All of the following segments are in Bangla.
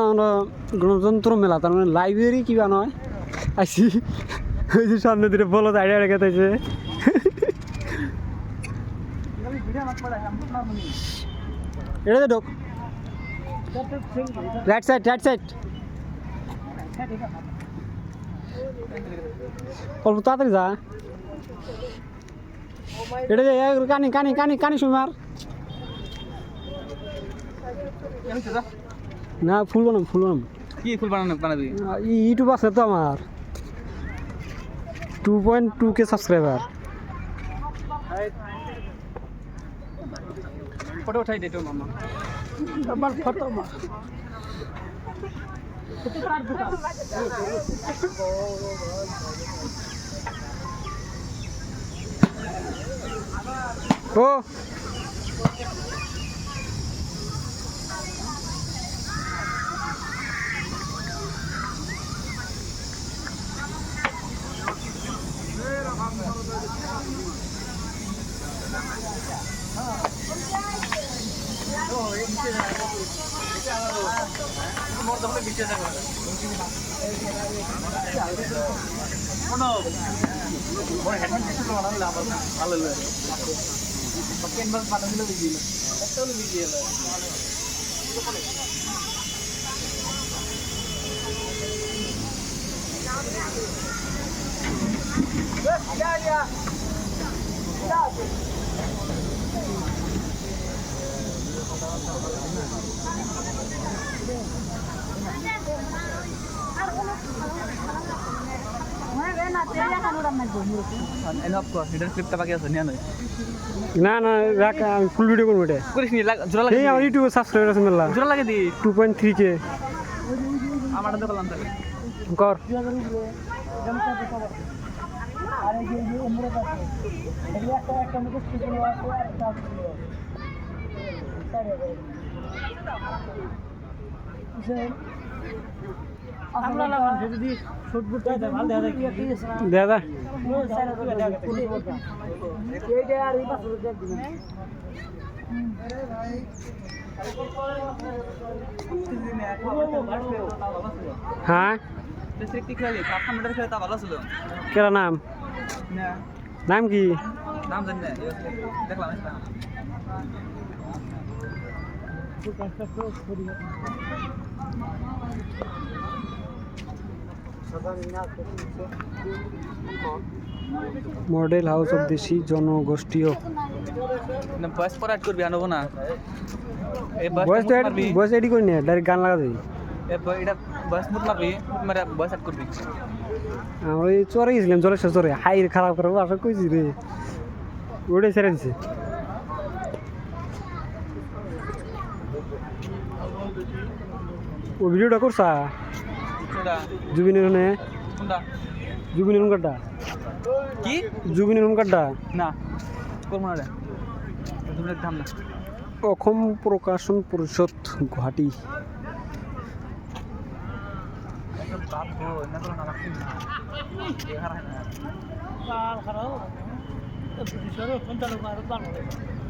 আমরা গণতন্ত্র মেলা তার মানে লাইব্রেরি কিবা নয় আইসি ওই যে সামনে দিকে বলো দাঁড়িয়ে রেখে তাইছে এটা ঢোক রাইট সাইড অল্প তাড়াতাড়ি যা এটা যে কানি সুমার না ফুল বানাম কি ফুল বানাবি ইউটিউব আছে তো আমার 2.2K সাবস্ক্রাইবার ফটো উঠাই দে তো মামা আমার ফটো মা ও না রাখ আমি ফুল ভিডিও করবো এটা করিস নি জোড়া লাগে আমার ইউটিউবে সাবস্ক্রাইবার আছে মেলা জোড়া লাগে দি 2.3K আমারটা তো করলাম তাহলে কর দাদা হ্যাঁ কেরা নাম নাম কি নাম জানি না দেখলাম মডেল হাউস অফ দেশি জনগোষ্ঠীও বয়স পরে অ্যাড করবি আনবো না এই বয়স এডি করি না ডাইরেক্ট গান লাগা দিই এটা বয়স মুট মারবি মানে বয়স অ্যাড করবি আমরা ওই চরে গেছিলাম জলের চরে হাই খারাপ করে আশা কইছি রে ওটাই ছেড়ে দিছে ও ভিডিওটা করছা জুবিনের রুম কাটা কি জুবিনের রুম কাটা না করবো না তুমি থাম না অসম প্রকাশন পরিষদ গুয়াহাটি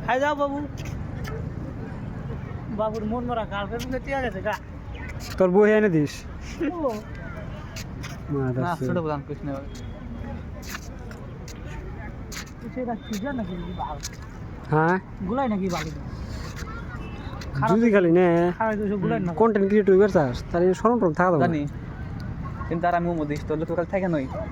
খাই যাও বাবুর মন মারা গার্লফ্রেন্ড টিয়া গেছে গা তোর বই এনে দিস না ছোট বলাম কৃষ্ণ হ্যাঁ গুলাই নাকি বালি যদি খালি নে গুলাই না কন্টেন্ট ক্রিয়েটর চাস তাহলে সরম থাকা জানি কিন্তু আর আমি মধ্যে তোর লোক থাকে নই